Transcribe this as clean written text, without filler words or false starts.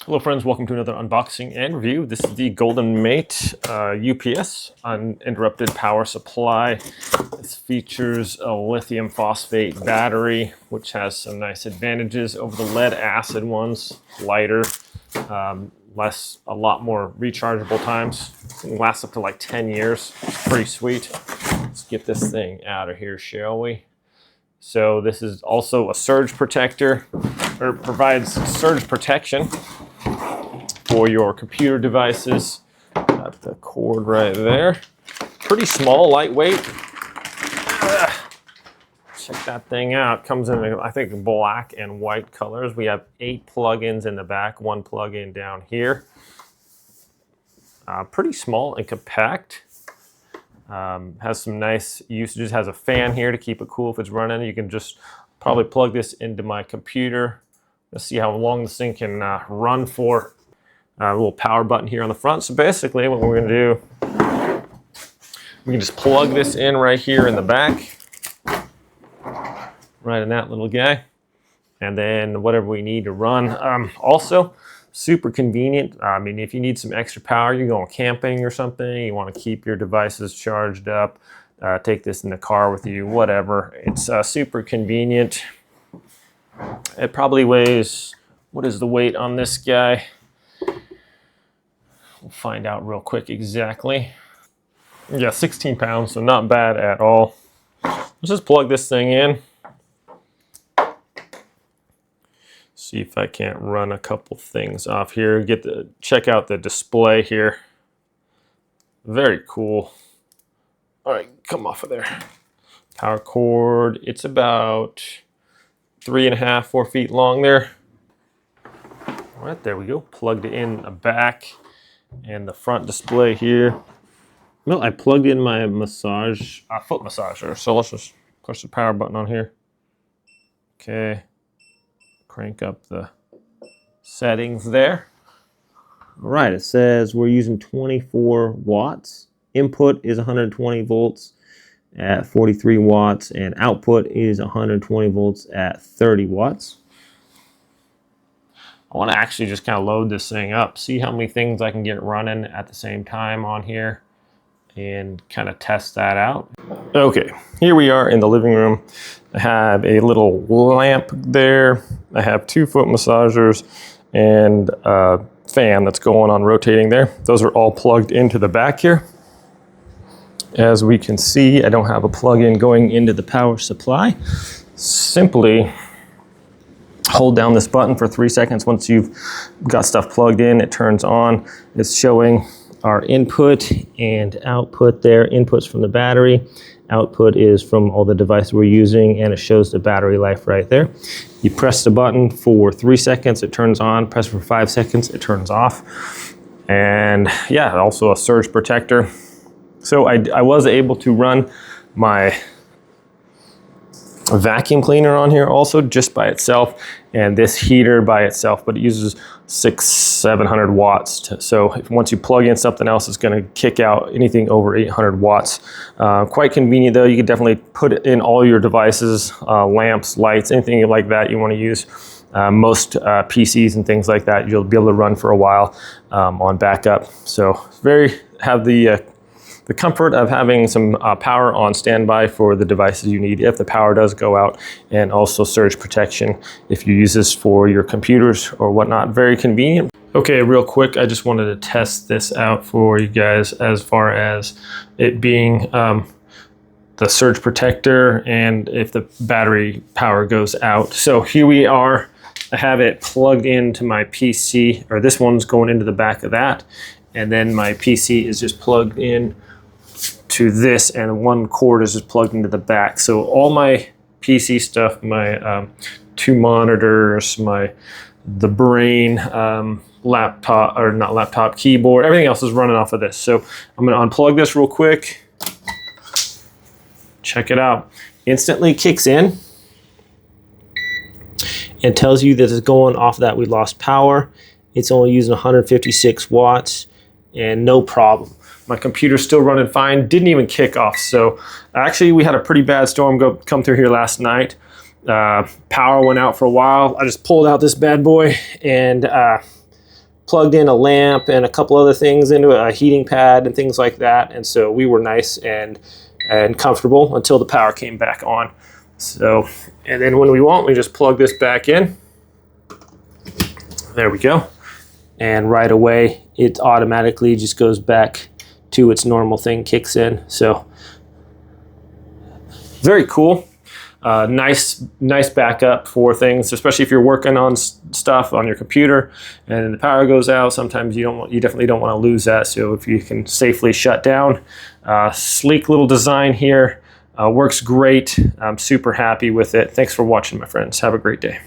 Hello friends, welcome to another unboxing and review. This is the GoldenMate UPS uninterrupted power supply. This features a lithium phosphate battery, which has some nice advantages over the lead acid ones. Lighter, a lot more rechargeable times. It lasts up to like 10 years. It's pretty sweet. Let's get this thing out of here, shall we? So this is also a surge protector, or provides surge protection for your computer devices. Got the cord right there. Pretty small, lightweight. Check that thing out. Comes in, I think, black and white colors. We have 8 plugins in the back, 1 plug-in down here. Pretty small and compact. Has some nice usages. Has a fan here to keep it cool if it's running. You can just probably plug this into my computer. Let's see how long this thing can run for. A little power button here on the front. So basically what we're gonna do, we can just plug this in right here in the back, right in that little guy, and then whatever we need to run. Also, super convenient. I mean, if you need some extra power, you're going camping or something, you want to keep your devices charged up, take this in the car with you, whatever. It's super convenient. It probably weighs, what is the weight on this guy? We'll find out real quick exactly. Yeah, 16 pounds, so not bad at all. Let's just plug this thing in. See if I can't run a couple things off here. Check out the display here. Very cool. All right, come off of there. Power cord, it's about 3.5, 4 feet long there. All right, there we go. Plugged it in the back and the front display here. Well, I plugged in my foot massager. So let's just push the power button on here. Okay. Crank up the settings there. All right, it says we're using 24 watts. Input is 120 volts at 43 watts, and output is 120 volts at 30 watts. I want to actually just kind of load this thing up, see how many things I can get running at the same time on here, and kind of test that out. Okay, here we are in the living room. I have a little lamp there. I have 2 foot massagers and a fan that's going on rotating there. Those are all plugged into the back here. As we can see, I don't have a plug-in going into the power supply. Simply hold down this button for 3 seconds. Once you've got stuff plugged in, it turns on. It's showing our input and output there. Input's from the battery. Output is from all the devices we're using, and it shows the battery life right there. You press the button for 3 seconds, it turns on. Press for 5 seconds, it turns off. And yeah, also a surge protector. So I was able to run my vacuum cleaner on here also just by itself, and this heater by itself, but it uses 600-700 watts. So once you plug in something else, it's going to kick out anything over 800 watts. Quite convenient though. You can definitely put it in all your devices, lamps, lights, anything like that you want to use. Most PCs and things like that, you'll be able to run for a while on backup. So have the comfort of having some power on standby for the devices you need if the power does go out, and also surge protection if you use this for your computers or whatnot. Very convenient. Okay, real quick, I just wanted to test this out for you guys as far as it being the surge protector and if the battery power goes out. So here we are. I have it plugged into my PC, or this one's going into the back of that, and then my PC is just plugged in to this, and one cord is just plugged into the back. So all my PC stuff, my 2 monitors, the brain, laptop, or not laptop, keyboard, everything else is running off of this. So I'm gonna unplug this real quick. Check it out. Instantly kicks in and tells you that it's going off that we lost power. It's only using 156 watts and no problem. My computer's still running fine, didn't even kick off. So actually we had a pretty bad storm come through here last night. Power went out for a while. I just pulled out this bad boy and plugged in a lamp and a couple other things into a heating pad and things like that. And so we were nice and comfortable until the power came back on. So, and then when we want, we just plug this back in. There we go. And right away, it automatically just goes back to its normal thing, kicks in. So very cool. Nice backup for things, especially if you're working on stuff on your computer and the power goes out. Sometimes you definitely don't want to lose that. So if you can safely shut down, sleek little design here, works great. I'm super happy with it. Thanks for watching, my friends. Have a great day.